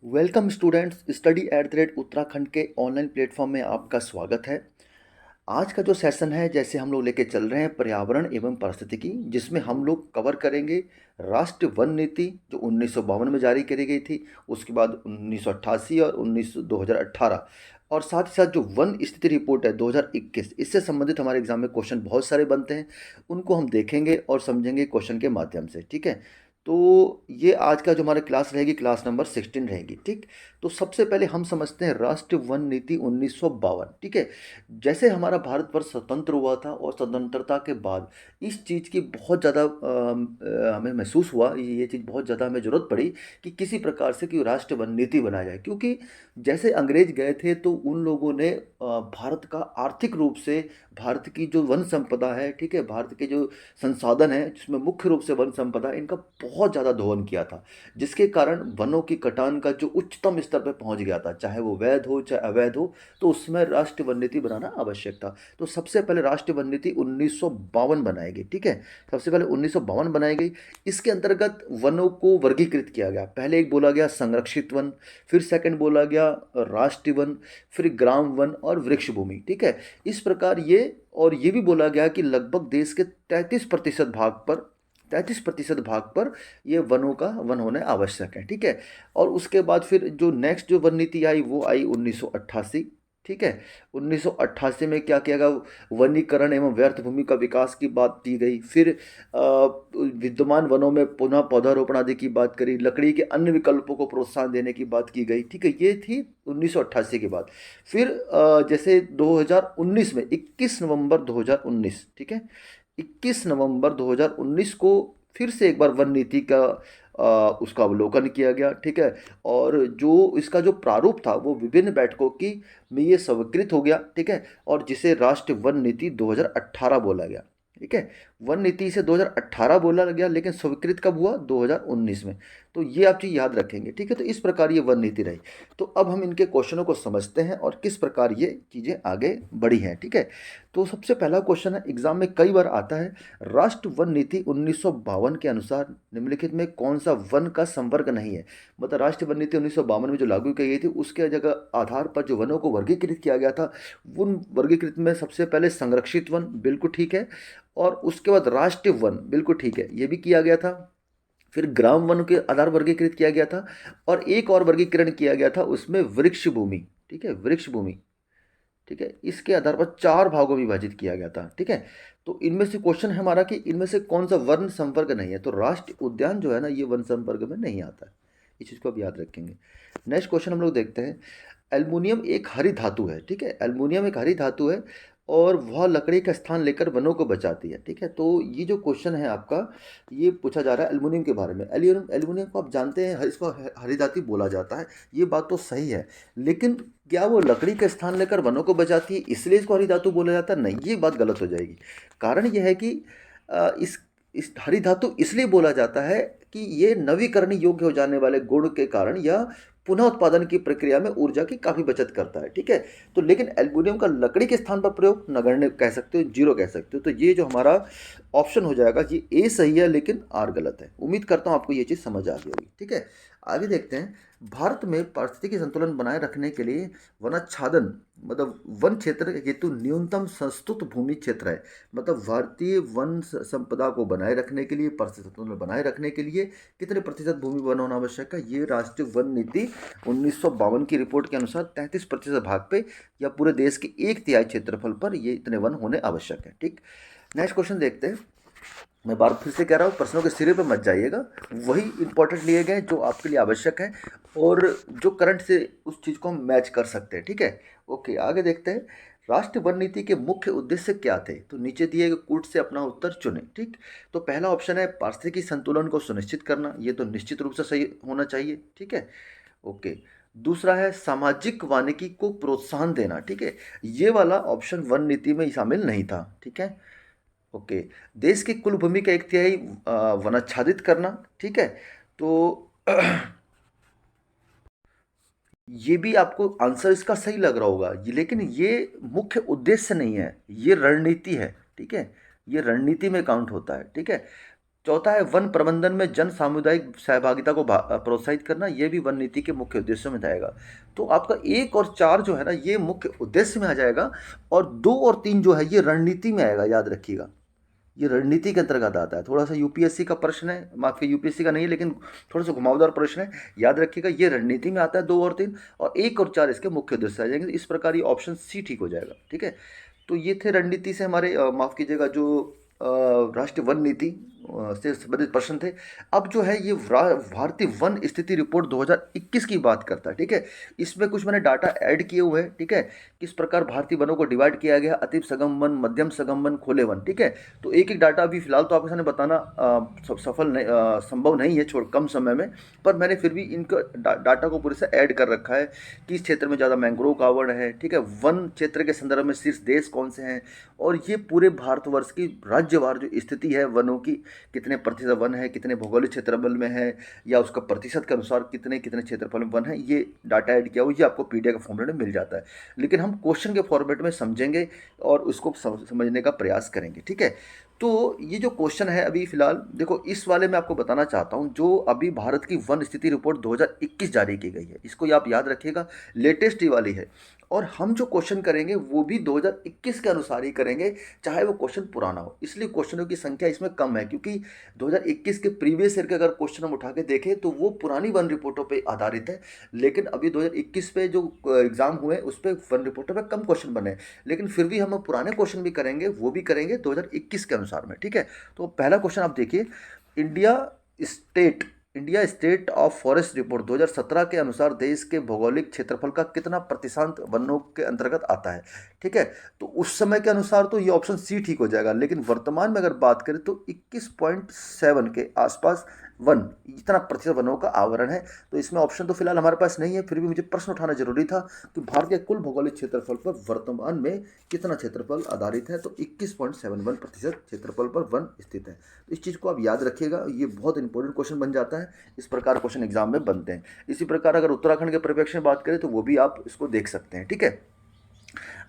Welcome students, study at the rate Uttarakhand के online platform में आपका स्वागत है। आज का जो सेशन है, जैसे हम लोग लेके चल रहे हैं पर्यावरण एवं पारिस्थितिकी, जिसमें हम लोग कवर करेंगे राष्ट्रीय वन नीति जो 1952 में जारी करी गई थी, उसके बाद 1988 और 2018, और साथ ही साथ जो वन स्थिति रिपोर्ट है 2021, इससे संबंधित हमारे एग्जाम में क्वेश्चन बहुत सारे बनते हैं। उनको हम देखेंगे और समझेंगे क्वेश्चन के माध्यम से। ठीक है, तो ये आज का जो हमारी क्लास रहेगी, क्लास नंबर 16 रहेगी। ठीक, तो सबसे पहले हम समझते हैं राष्ट्रीय वन नीति 1952। ठीक है, जैसे हमारा भारतवर्ष स्वतंत्र हुआ था और स्वतंत्रता के बाद इस चीज़ की बहुत ज़्यादा हमें महसूस हुआ, ये चीज़ बहुत ज़्यादा हमें ज़रूरत पड़ी कि किसी प्रकार से कि राष्ट्रीय वन नीति बनाया जाए, क्योंकि जैसे अंग्रेज गए थे तो उन लोगों ने भारत का आर्थिक रूप से, भारत की जो वन संपदा है, ठीक है, भारत के जो संसाधन है जिसमें मुख्य रूप से वन संपदा, इनका बहुत ज़्यादा दोहन किया था, जिसके कारण वनों की कटान का जो उच्चतम स्तर पर पहुंच गया था, चाहे वो वैध हो चाहे अवैध हो, तो उसमें राष्ट्रीय वन नीति बनाना आवश्यक था। तो सबसे पहले राष्ट्रीय वन नीति 1952 बनाई गई। ठीक है, सबसे पहले 1952 बनाई गई। इसके अंतर्गत वनों को वर्गीकृत किया गया। पहले एक बोला गया संरक्षित वन, फिर सेकंड बोला गया राष्ट्रीय वन, फिर ग्राम वन और वृक्ष भूमि। ठीक है, इस प्रकार ये भी बोला गया कि लगभग देश के 33% भाग पर ये वनों का वन होने आवश्यक है। ठीक है, और उसके बाद फिर जो नेक्स्ट जो वन नीति आई वो आई 1988। ठीक है, 1988 में क्या किया गया, वनीकरण एवं व्यर्थ भूमि का विकास की बात की गई। फिर विद्यमान वनों में पुनः पौधारोपण आदि की बात करी, लकड़ी के अन्य विकल्पों को प्रोत्साहन देने की बात की गई। ठीक है, ये थी 1988 की बात। फिर जैसे 2019 में 21 नवंबर 2019, ठीक है, 21 नवंबर 2019 को फिर से एक बार वन नीति का उसका अवलोकन किया गया। ठीक है, और जो इसका जो प्रारूप था वो विभिन्न बैठकों की में ये स्वीकृत हो गया। ठीक है, और जिसे राष्ट्रीय वन नीति 2018 बोला गया। ठीक है, वन नीति से 2018 बोला गया, लेकिन स्वीकृत कब हुआ, 2019 में। तो ये आप चीज़ याद रखेंगे। ठीक है, तो इस प्रकार ये वन नीति रही। तो अब हम इनके क्वेश्चनों को समझते हैं और किस प्रकार ये चीज़ें आगे बढ़ी हैं। ठीक है, तो सबसे पहला क्वेश्चन है, एग्जाम में कई बार आता है, राष्ट्रीय वन नीति 1952 के अनुसार निम्नलिखित में कौन सा वन का संवर्ग नहीं है। मतलब राष्ट्रीय वन नीति 1952 में जो लागू की गई थी, उसके जगह आधार पर जो वनों को वर्गीकृत किया गया था, उन वर्गीकृत में सबसे पहले संरक्षित वन, बिल्कुल ठीक है, और उसके बाद राष्ट्रीय वन, बिल्कुल ठीक है, ये भी किया गया था। फिर ग्राम वन के आधार वर्गीकृत किया गया था, और एक और वर्गीकरण किया गया था उसमें वृक्ष भूमि। ठीक है, वृक्ष भूमि, ठीक है, इसके आधार पर 4 भागों में विभाजित किया गया था। ठीक है, तो इनमें से क्वेश्चन है हमारा कि इनमें से कौन सा वन संपर्क नहीं है, तो राष्ट्रीय उद्यान जो है ना, ये वन संपर्क में नहीं आता है। इस चीज़ को आप याद रखेंगे। नेक्स्ट क्वेश्चन हम लोग देखते हैं, एल्युमिनियम एक हरी धातु है। ठीक है, एल्युमिनियम एक हरी धातु है और वह लकड़ी का स्थान लेकर वनों को बचाती है। ठीक है, तो ये जो क्वेश्चन है आपका, ये पूछा जा रहा है एल्युमिनियम के बारे में। एल्युमिनियम को आप जानते हैं, इसको हरी धातु बोला जाता है, ये बात तो सही है, लेकिन क्या वो लकड़ी का स्थान लेकर वनों को बचाती है इसलिए इसको हरी धातु बोला जाता है? नहीं, ये बात गलत हो जाएगी। कारण यह है कि इस हरी धातु इसलिए बोला जाता है कि ये नवीकरणीय योग्य हो जाने वाले गुण के कारण या पुनः उत्पादन की प्रक्रिया में ऊर्जा की काफ़ी बचत करता है। ठीक है, तो लेकिन एल्युमिनियम का लकड़ी के स्थान पर प्रयोग नगण्य कह सकते हो, जीरो कह सकते हो। तो ये जो हमारा ऑप्शन हो जाएगा, ये ए सही है लेकिन आर गलत है। उम्मीद करता हूँ आपको ये चीज़ समझ आ गई होगी। ठीक है, आगे देखते हैं, भारत में पारिस्थितिकी संतुलन बनाए रखने के लिए वनाच्छादन, मतलब वन क्षेत्र हेतु न्यूनतम संस्तुत भूमि क्षेत्र है। मतलब भारतीय वन संपदा को बनाए रखने के लिए, पारिस्थितिक संतुलन बनाए रखने के लिए कितने प्रतिशत भूमि वन होना आवश्यक है? ये राष्ट्रीय वन नीति 1952 की रिपोर्ट के अनुसार 33% भाग पे या पूरे देश के 1/3 क्षेत्रफल पर ये इतने वन होने आवश्यक है। ठीक, नेक्स्ट क्वेश्चन देखते हैं। मैं बार फिर से कह रहा हूँ, प्रश्नों के सिरे पे मत जाइएगा, वही इंपॉर्टेंट लिए गए जो आपके लिए आवश्यक है और जो करंट से उस चीज़ को हम मैच कर सकते हैं। ठीक है, ओके, आगे देखते हैं, राष्ट्रीय वन नीति के मुख्य उद्देश्य क्या थे? तो नीचे दिए गए कूट से अपना उत्तर चुनें। ठीक, तो पहला ऑप्शन है पारिस्थितिकी संतुलन को सुनिश्चित करना, ये तो निश्चित रूप से सही होना चाहिए। ठीक है, ओके, दूसरा है सामाजिक वानिकी को प्रोत्साहन देना। ठीक है, ये वाला ऑप्शन वन नीति में शामिल नहीं था। ठीक है, ओके, देश की कुल भूमि का 1/3 वनाच्छादित करना। ठीक है, तो ये भी आपको आंसर इसका सही लग रहा होगा, लेकिन ये मुख्य उद्देश्य नहीं है, ये रणनीति है। ठीक है, ये रणनीति में काउंट होता है। ठीक है, चौथा है वन प्रबंधन में जन सामुदायिक सहभागिता को प्रोत्साहित करना, ये भी वन नीति के मुख्य उद्देश्यों में आएगा। तो आपका 1 और 4 जो है ना, ये मुख्य उद्देश्य में आ जाएगा, और 2 और 3 जो है ये रणनीति में आएगा, याद रखिएगा। ये रणनीति के अंतर्गत आता है। थोड़ा सा यूपीएससी का प्रश्न है, माफ कीजिए यूपीएससी का नहीं है, लेकिन थोड़ा सा घुमावदार प्रश्न है, याद रखिएगा। ये रणनीति में आता है 2 और 3, और 1 और 4 इसके मुख्य उद्देश्य आ जाएंगे। इस प्रकार ये ऑप्शन सी ठीक हो जाएगा, ठीक है। तो ये थे रणनीति से हमारे माफ कीजिएगा जो राष्ट्रीय वन नीति से संबंधित प्रश्न थे। अब जो है ये भारतीय वन स्थिति रिपोर्ट 2021 की बात करता है, ठीक है। इसमें कुछ मैंने डाटा ऐड किए हुए हैं, ठीक है। किस प्रकार भारतीय वनों को डिवाइड किया गया, अति सघन वन, मध्यम सघन वन, खुले वन, ठीक है। तो एक एक डाटा अभी फिलहाल तो आपके सामने बताना सफल नहीं, संभव नहीं है छोड़ कम समय में, पर मैंने फिर भी इनका डाटा को पूरे से ऐड कर रखा है कि इस क्षेत्र में ज़्यादा मैंग्रोव का आवरण है, ठीक है। वन क्षेत्र के संदर्भ में शीर्ष देश कौन से हैं, और ये पूरे भारतवर्ष की राज्यवार जो स्थिति है वनों की, कितने प्रतिशत वन है, कितने भौगोलिक क्षेत्रफल में है, या उसका प्रतिशत के अनुसार कितने कितने क्षेत्रफल में वन है, ये डाटा ऐड किया हुआ, ये आपको पीडीएफ के फॉर्मेट में मिल जाता है। लेकिन हम क्वेश्चन के फॉर्मेट में समझेंगे और उसको समझने का प्रयास करेंगे, ठीक है। तो ये जो क्वेश्चन है अभी फिलहाल देखो, इस वाले में आपको बताना चाहता हूँ, जो अभी भारत की वन स्थिति रिपोर्ट 2021 जारी की गई है, इसको आप याद रखिएगा, लेटेस्ट ही वाली है। और हम जो क्वेश्चन करेंगे वो भी 2021 के अनुसार ही करेंगे, चाहे वो क्वेश्चन पुराना हो। इसलिए क्वेश्चनों की संख्या इसमें कम है, क्योंकि 2021 के प्रीवियस ईयर के अगर क्वेश्चन हम उठा के देखें तो वो पुरानी वन रिपोर्टों पे आधारित है। लेकिन अभी 2021 पे जो एग्जाम हुए उस पर वन रिपोर्टों पे कम क्वेश्चन बने, लेकिन फिर भी हम पुराने क्वेश्चन भी करेंगे, वो भी करेंगे 2021 के अनुसार में, ठीक है। तो पहला क्वेश्चन आप देखिए, India state India state of forest report 2017 के अनुसार देश के भौगोलिक क्षेत्रफल का कितना प्रतिशत वनों के अंतर्गत आता है, ठीक है। तो उस समय के अनुसार तो ये ऑप्शन सी ठीक हो जाएगा, लेकिन वर्तमान में अगर बात करें तो 21.7 के आसपास वन, इतना प्रतिशत वनों का आवरण है। तो इसमें ऑप्शन तो फिलहाल हमारे पास नहीं है, फिर भी मुझे प्रश्न उठाना जरूरी था कि भारत के कुल भौगोलिक क्षेत्रफल पर वर्तमान में कितना क्षेत्रफल आधारित है, तो 21.71% क्षेत्रफल पर वन स्थित है। तो इस चीज़ को आप याद रखिएगा, ये बहुत इंपॉर्टेंट क्वेश्चन बन जाता है, इस प्रकार क्वेश्चन एग्जाम में बनते हैं। इसी प्रकार अगर उत्तराखंड के परिप्रेक्ष्य में बात करें तो वो भी आप इसको देख सकते हैं, ठीक है।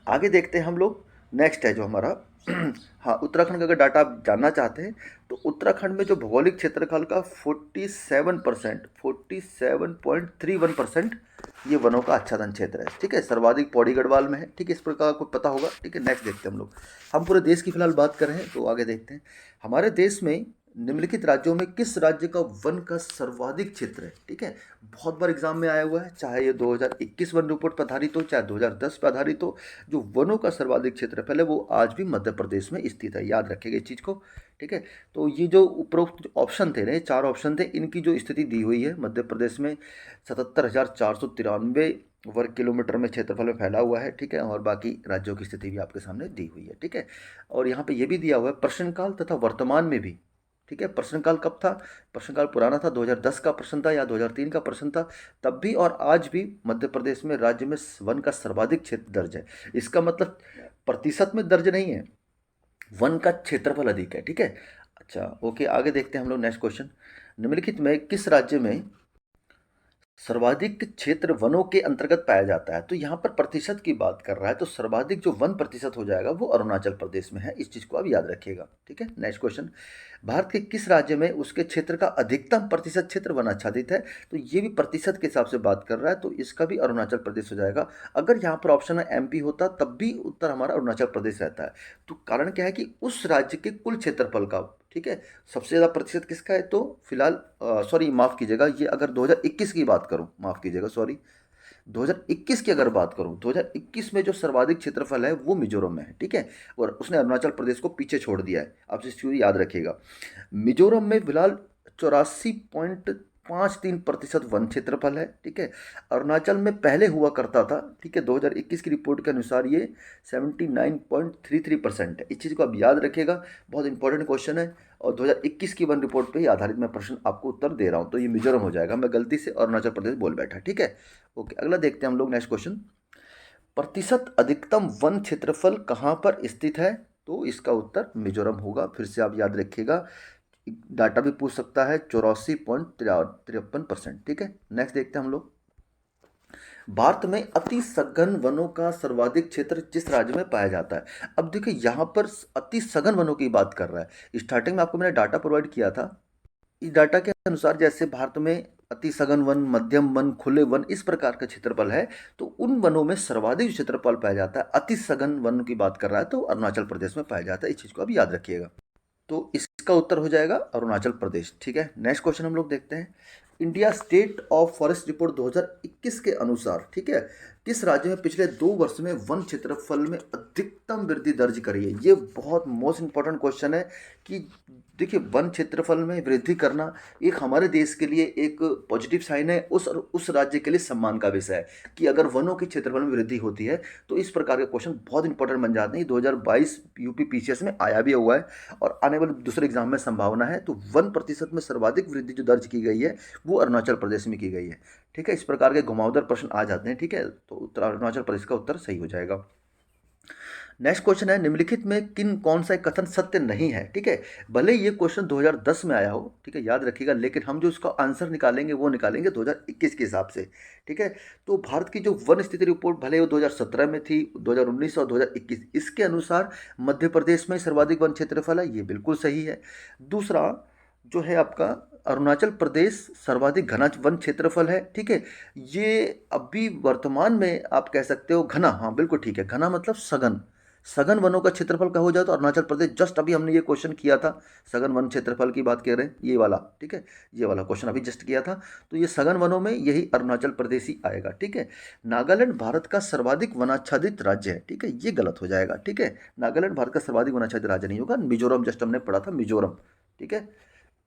आगे देखते हैं हम लोग, नेक्स्ट है जो हमारा हाँ, उत्तराखंड का अगर डाटा आप जानना चाहते हैं तो उत्तराखंड में जो भौगोलिक क्षेत्रफल का 47%, 47.31% ये वनों का आच्छादन क्षेत्र है, ठीक है। सर्वाधिक पौड़ी गढ़वाल में है, ठीक है। इस प्रकार आपको पता होगा, ठीक है। नेक्स्ट देखते हैं हम लोग, हम पूरे देश की फिलहाल बात कर रहे हैं तो आगे देखते हैं। हमारे देश में निम्नलिखित राज्यों में किस राज्य का वन का सर्वाधिक क्षेत्र है, ठीक है। बहुत बार एग्जाम में आया हुआ है, चाहे ये 2021 वन रिपोर्ट पर आधारित हो, चाहे 2010 पर आधारित हो, जो वनों का सर्वाधिक क्षेत्रफल है वो आज भी मध्य प्रदेश में स्थित है, याद रखिएगा इस चीज़ को, ठीक है। तो ये जो उपरोक्त ऑप्शन थे ना, 4 ऑप्शन थे, इनकी जो स्थिति दी हुई है, मध्य प्रदेश में 77,493 वर्ग किलोमीटर में क्षेत्रफल में फैला हुआ है, ठीक है। और बाकी राज्यों की स्थिति भी आपके सामने दी हुई है, ठीक है। और यहाँ पे ये भी दिया हुआ है प्रश्नकाल तथा वर्तमान में भी, ठीक है। प्रश्नकाल कब था, प्रश्नकाल पुराना था, 2010 का प्रश्न था या 2003 का प्रश्न था, तब भी और आज भी मध्य प्रदेश में राज्य में वन का सर्वाधिक क्षेत्र दर्ज है। इसका मतलब प्रतिशत में दर्ज नहीं है, वन का क्षेत्रफल अधिक है, ठीक है। अच्छा, ओके, आगे देखते हैं हम लोग नेक्स्ट क्वेश्चन। निम्नलिखित में किस राज्य में सर्वाधिक क्षेत्र वनों के अंतर्गत पाया जाता है, तो यहाँ पर प्रतिशत की बात कर रहा है, तो सर्वाधिक जो वन प्रतिशत हो जाएगा वो अरुणाचल प्रदेश में है, इस चीज़ को आप याद रखिएगा, ठीक है। नेक्स्ट क्वेश्चन, भारत के किस राज्य में उसके क्षेत्र का अधिकतम प्रतिशत क्षेत्र वन आच्छादित है, तो ये भी प्रतिशत के हिसाब से बात कर रहा है, तो इसका भी अरुणाचल प्रदेश हो जाएगा। अगर यहाँ पर ऑप्शन में एमपी होता तब भी उत्तर हमारा अरुणाचल प्रदेश रहता है। तो कारण क्या है कि उस राज्य के कुल क्षेत्रफल का, ठीक है, सबसे ज़्यादा प्रतिशत किसका है, तो फिलहाल सॉरी माफ़ कीजिएगा, ये अगर 2021 की बात करूं, माफ़ कीजिएगा सॉरी, 2021 की अगर बात करूं, 2021 में जो सर्वाधिक क्षेत्रफल है वो मिजोरम में है, ठीक है। और उसने अरुणाचल प्रदेश को पीछे छोड़ दिया है, आप इस चीज़ याद रखिएगा। मिजोरम में फिलहाल 84.53% वन क्षेत्रफल है, ठीक है। अरुणाचल में पहले हुआ करता था, ठीक है, 2021 की रिपोर्ट के अनुसार ये 79.33% है। इस चीज़ को आप याद रखिएगा, बहुत इंपॉर्टेंट क्वेश्चन है, और 2021 की वन रिपोर्ट पे ही आधारित मैं प्रश्न आपको उत्तर दे रहा हूँ। तो ये मिजोरम हो जाएगा, मैं गलती से अरुणाचल प्रदेश बोल बैठा, ठीक है। ओके, अगला देखते हैं हम लोग, नेक्स्ट क्वेश्चन, प्रतिशत अधिकतम वन क्षेत्रफल कहाँ पर स्थित है, तो इसका उत्तर मिजोरम होगा। फिर से आप याद रखिएगा, डाटा भी पूछ सकता है, 84.53%, ठीक है। नेक्स्ट देखते हैं हम लोग, भारत में अति सघन वनों का सर्वाधिक क्षेत्र जिस राज्य में पाया जाता है। अब देखिए यहाँ पर अति सघन वनों की बात कर रहा है। स्टार्टिंग में आपको मैंने डाटा प्रोवाइड किया था। इस डाटा के अनुसार जैसे भारत में अति सघन वन, मध्यम वन, खुले वन इस प्रकार का क्षेत्रफल है, तो उन वनों में सर्वाधिक क्षेत्रफल पाया जाता है, अति सघन वन की बात कर रहा है तो अरुणाचल प्रदेश में पाया जाता है। इस चीज़ को आप याद रखिएगा। तो इसका उत्तर हो जाएगा अरुणाचल प्रदेश। ठीक है, नेक्स्ट क्वेश्चन हम लोग देखते हैं। India state of forest report 2021 के अनुसार, ठीक है, किस राज्य में पिछले 2 वर्ष में वन क्षेत्रफल में अधिकतम वृद्धि दर्ज करी है? ये बहुत मोस्ट इंपॉर्टेंट क्वेश्चन है कि देखिए वन क्षेत्रफल में वृद्धि करना एक हमारे देश के लिए एक पॉजिटिव साइन है, उस राज्य के लिए सम्मान का विषय है कि अगर वनों के क्षेत्रफल में वृद्धि होती है तो इस प्रकार के क्वेश्चन बहुत इंपॉर्टेंट बन जाते हैं। 2022 यूपी पीसीएस में आया भी हुआ है और आने वाले दूसरे एग्जाम में संभावना है। तो 1% में सर्वाधिक वृद्धि जो दर्ज की गई है वो अरुणाचल प्रदेश में की गई है। ठीक है, इस प्रकार के घुमावदार प्रश्न आ जाते हैं। ठीक है, तो उत्तर अरुणाचल प्रदेश का उत्तर सही हो जाएगा। नेक्स्ट क्वेश्चन है, निम्नलिखित में कौन सा एक कथन सत्य नहीं है? ठीक है, भले ये क्वेश्चन 2010 में आया हो, ठीक है, याद रखिएगा, लेकिन हम जो इसका आंसर निकालेंगे वो निकालेंगे 2021 के हिसाब से। ठीक है, तो भारत की जो वन स्थिति रिपोर्ट भले वो 2017 में थी, 2019 और 2021, इसके अनुसार मध्य प्रदेश में सर्वाधिक वन क्षेत्रफल है, ये बिल्कुल सही है। दूसरा जो है आपका अरुणाचल प्रदेश सर्वाधिक घना वन क्षेत्रफल है। ठीक है, ये अभी वर्तमान में आप कह सकते हो घना, हाँ बिल्कुल ठीक है, घना मतलब सघन, सघन वनों का क्षेत्रफल का हो जाए तो अरुणाचल प्रदेश, जस्ट अभी हमने ये क्वेश्चन किया था, सघन वन क्षेत्रफल की बात कर रहे हैं ये वाला। ठीक है, ये वाला क्वेश्चन अभी जस्ट किया था, तो ये सघन वनों में यही अरुणाचल प्रदेश ही आएगा। ठीक है, नागालैंड भारत का सर्वाधिक वनाच्छादित राज्य है। ठीक है, ये गलत हो जाएगा। ठीक है, नागालैंड भारत का सर्वाधिक वनाच्छादित राज्य नहीं होगा, मिजोरम, जस्ट हमने पढ़ा था मिजोरम। ठीक है,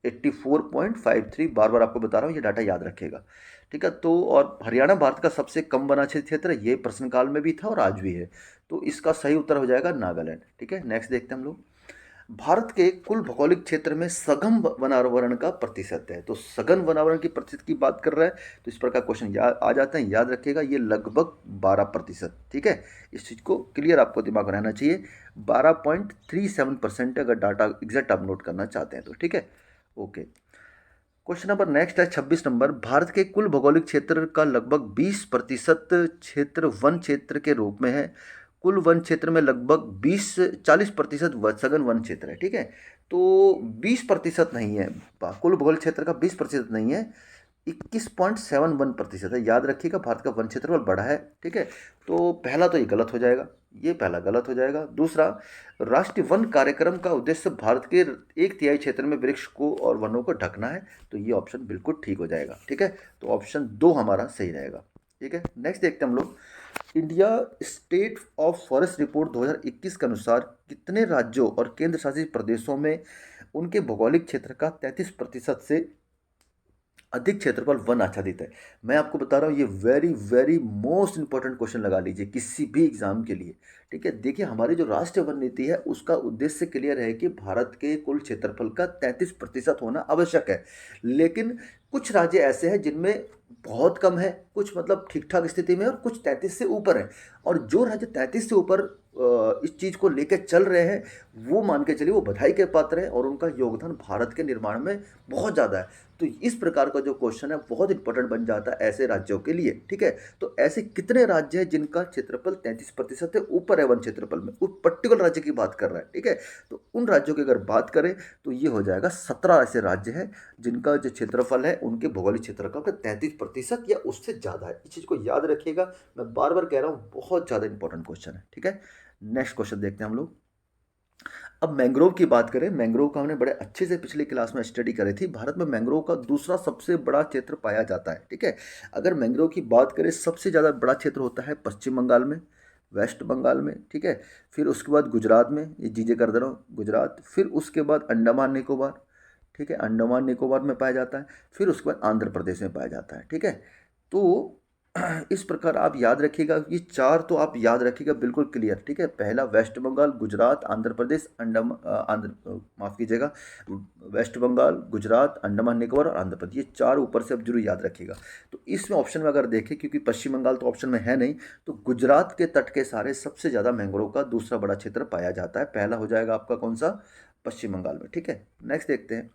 84.53, बार बार आपको बता रहा हूँ, ये डाटा याद रखेगा। ठीक है, तो और हरियाणा भारत का सबसे कम वनाच्छादित क्षेत्र है, ये प्रश्न काल में भी था और आज भी है, तो इसका सही उत्तर हो जाएगा नागालैंड। ठीक है, नेक्स्ट देखते हैं हम लोग। भारत के कुल भौगोलिक क्षेत्र में सघन वनावरण का प्रतिशत है, तो सघन वनावरण की प्रतिशत की बात कर रहा है, तो इस प्रकार क्वेश्चन आ जाते हैं, याद रखिएगा ये लगभग 12%। ठीक है, इस चीज़ को क्लियर आपको दिमाग में रहना चाहिए, 12.37% अगर डाटा एग्जैक्ट आप नोट करना चाहते हैं तो। ठीक है, ओके। क्वेश्चन नंबर नेक्स्ट है 26 नंबर, भारत के कुल भौगोलिक क्षेत्र का लगभग 20% क्षेत्र वन क्षेत्र के रूप में है। कुल वन क्षेत्र में लगभग 40% सघन वन क्षेत्र है। ठीक है, तो 20% नहीं है, कुल भौगोलिक क्षेत्र का 20% नहीं है, 21.71% है। याद रखिएगा भारत का वन क्षेत्रफल बड़ा है। ठीक है, तो पहला तो ये गलत हो जाएगा, ये पहला गलत हो जाएगा। दूसरा, राष्ट्रीय वन कार्यक्रम का उद्देश्य भारत के 1/3 क्षेत्र में वृक्ष को और वनों को ढकना है, तो ये ऑप्शन बिल्कुल ठीक हो जाएगा। ठीक है, तो ऑप्शन 2 हमारा सही रहेगा। ठीक है, नेक्स्ट देखते हैं हम लोग। India state of forest report 2021 के अनुसार कितने राज्यों और केंद्र शासित प्रदेशों में उनके भौगोलिक क्षेत्र का 33% से अधिक क्षेत्रफल वन आच्छादित है? मैं आपको बता रहा हूँ ये very very most important question लगा लीजिए किसी भी एग्जाम के लिए। ठीक है, देखिए हमारी जो राष्ट्रीय वन नीति है उसका उद्देश्य क्लियर है कि भारत के कुल क्षेत्रफल का 33% होना आवश्यक है, लेकिन कुछ राज्य ऐसे हैं जिनमें बहुत कम है, कुछ मतलब ठीक ठाक स्थिति में, और कुछ 33 से ऊपर है। और जो राज्य 33 से ऊपर इस चीज़ को लेकर चल रहे हैं, वो मान के चलिए वो बधाई के पात्र हैं और उनका योगदान भारत के निर्माण में बहुत ज़्यादा है। तो इस प्रकार का जो क्वेश्चन है बहुत इंपॉर्टेंट बन जाता है ऐसे राज्यों के लिए। ठीक है, तो ऐसे कितने राज्य हैं जिनका क्षेत्रफल 33% से ऊपर है वन क्षेत्रफल में, उस पर्टिकुलर राज्य की बात कर रहा है। ठीक है, तो उन राज्यों की अगर बात करें तो ये हो जाएगा 17 ऐसे राज्य हैं जिनका जो क्षेत्रफल है उनके भौगोलिक क्षेत्र का 33% या उससे ज़्यादा है। इस चीज़ को याद रखिएगा, मैं बार बार कह रहा हूँ, बहुत ज़्यादा इंपॉर्टेंट क्वेश्चन है। ठीक है, नेक्स्ट क्वेश्चन देखते हैं हम लोग। अब मैंग्रोव की बात करें, मैंग्रोव का हमने बड़े अच्छे से पिछली क्लास में स्टडी करी थी। भारत में मैंग्रोव का दूसरा सबसे बड़ा क्षेत्र पाया जाता है। ठीक है, अगर मैंग्रोव की बात करें सबसे ज़्यादा बड़ा क्षेत्र होता है पश्चिम बंगाल में, वेस्ट बंगाल में। ठीक है, फिर उसके बाद गुजरात में, ये चीज़ें कर दे रहा हूँ, गुजरात, फिर उसके बाद अंडमान निकोबार। ठीक है, अंडमान निकोबार में पाया जाता है, फिर उसके बाद आंध्र प्रदेश में पाया जाता है। ठीक है, तो इस प्रकार आप याद रखिएगा, ये चार तो आप याद रखिएगा बिल्कुल क्लियर। ठीक है, पहला वेस्ट बंगाल, गुजरात, आंध्र प्रदेश, माफ़ कीजिएगा, वेस्ट बंगाल, गुजरात, अंडमान निकोबार और आंध्र प्रदेश, ये चार ऊपर से आप जरूर याद रखिएगा। तो इसमें ऑप्शन में अगर देखें, क्योंकि पश्चिम बंगाल तो ऑप्शन में है नहीं, तो गुजरात के तट के सारे सबसे ज़्यादा मैंग्रोव का दूसरा बड़ा क्षेत्र पाया जाता है। पहला हो जाएगा आपका कौन सा, पश्चिम बंगाल में। ठीक है, नेक्स्ट देखते हैं।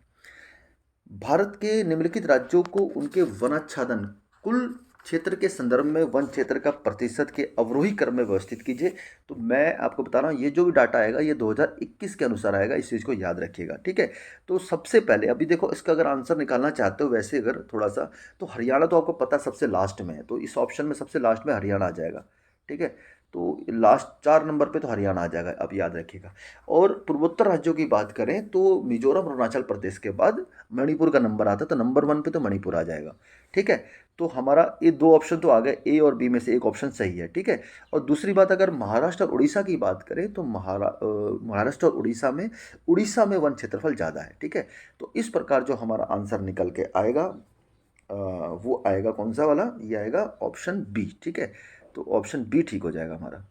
भारत के निम्नलिखित राज्यों को उनके वनाच्छादन कुल क्षेत्र के संदर्भ में वन क्षेत्र का प्रतिशत के अवरोही क्रम में व्यवस्थित कीजिए। तो मैं आपको बता रहा हूँ, ये जो भी डाटा आएगा ये 2021 के अनुसार आएगा, इस चीज़ को याद रखिएगा, ठीक है। तो सबसे पहले अभी देखो, इसका अगर आंसर निकालना चाहते हो वैसे अगर थोड़ा सा, तो हरियाणा तो आपको पता है सबसे लास्ट में है, तो इस ऑप्शन में सबसे लास्ट में हरियाणा आ जाएगा, ठीक है। तो लास्ट 4 नंबर पे तो हरियाणा आ जाएगा, अब याद रखिएगा। और पूर्वोत्तर राज्यों की बात करें तो मिजोरम, अरुणाचल प्रदेश के बाद मणिपुर का नंबर आता है, तो नंबर 1 पे तो मणिपुर आ जाएगा, ठीक है। तो हमारा ये 2 ऑप्शन तो आ गए, ए और बी में से एक ऑप्शन सही है, ठीक है। और दूसरी बात, अगर महाराष्ट्र और उड़ीसा की बात करें तो महाराष्ट्र और उड़ीसा में वन क्षेत्रफल ज़्यादा है, ठीक है। तो इस प्रकार जो हमारा आंसर निकल के आएगा, वो आएगा कौन सा वाला, ये आएगा ऑप्शन बी, ठीक है। तो ऑप्शन बी ठीक हो जाएगा हमारा।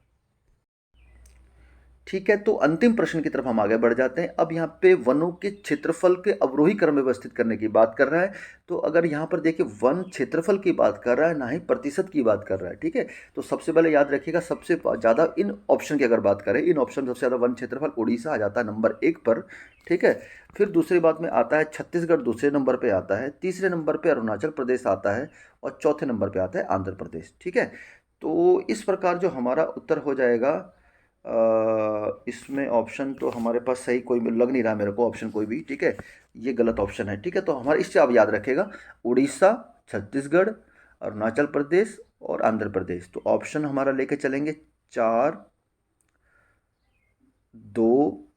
ठीक है, तो अंतिम प्रश्न की तरफ हम आगे बढ़ जाते हैं। अब यहाँ पे वनों के क्षेत्रफल के अवरोही क्रम में व्यवस्थित करने की बात कर रहा है। तो अगर यहाँ पर देखिए, वन क्षेत्रफल की बात कर रहा है, ना ही प्रतिशत की बात कर रहा है, ठीक है। तो सबसे पहले याद रखिएगा, सबसे ज़्यादा इन ऑप्शन की अगर बात करें, इन ऑप्शन में सबसे ज़्यादा वन क्षेत्रफल उड़ीसा आ जाता है नंबर 1 पर, ठीक है। फिर दूसरी बात में आता है छत्तीसगढ़, दूसरे नंबर पर आता है, तीसरे नंबर पर अरुणाचल प्रदेश आता है, और चौथे नंबर पर आता है आंध्र प्रदेश, ठीक है। तो इस प्रकार जो हमारा उत्तर हो जाएगा, इसमें ऑप्शन तो हमारे पास सही कोई लग नहीं रहा मेरे को, ऑप्शन कोई भी, ठीक है। ये गलत ऑप्शन है, ठीक है। तो हमारे इससे आप याद रखेगा, उड़ीसा, छत्तीसगढ़, अरुणाचल प्रदेश और आंध्र प्रदेश। तो ऑप्शन हमारा लेके चलेंगे 4, 2,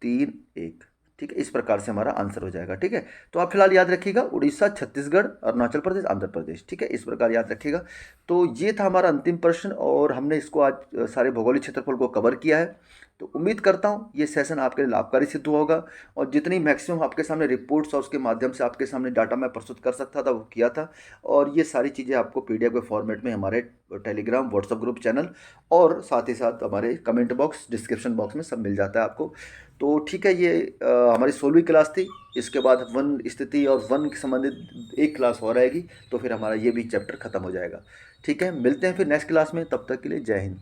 3, 1, ठीक है। इस प्रकार से हमारा आंसर हो जाएगा, ठीक है। तो आप फिलहाल याद रखिएगा, उड़ीसा, छत्तीसगढ़, अरुणाचल प्रदेश, आंध्र प्रदेश, ठीक है। इस प्रकार याद रखिएगा। तो ये था हमारा अंतिम प्रश्न, और हमने इसको आज सारे भौगोलिक क्षेत्रफल को कवर किया है। तो उम्मीद करता हूँ ये सेशन आपके लिए लाभकारी सिद्ध हुआ होगा, और जितनी मैक्सिमम आपके सामने रिपोर्ट्स और उसके माध्यम से आपके सामने डाटा मैं प्रस्तुत कर सकता था वो किया था। और ये सारी चीज़ें आपको पीडीएफ के फॉर्मेट में हमारे टेलीग्राम, व्हाट्सएप ग्रुप, चैनल, और साथ ही साथ हमारे कमेंट बॉक्स, डिस्क्रिप्शन बॉक्स में सब मिल जाता है आपको। तो ठीक है, ये हमारी 16वीं क्लास थी। इसके बाद वन स्थिति और वन के संबंधित एक क्लास और आएगी, तो फिर हमारा ये भी चैप्टर खत्म हो जाएगा, ठीक है। मिलते हैं फिर नेक्स्ट क्लास में, तब तक के लिए जय हिंद।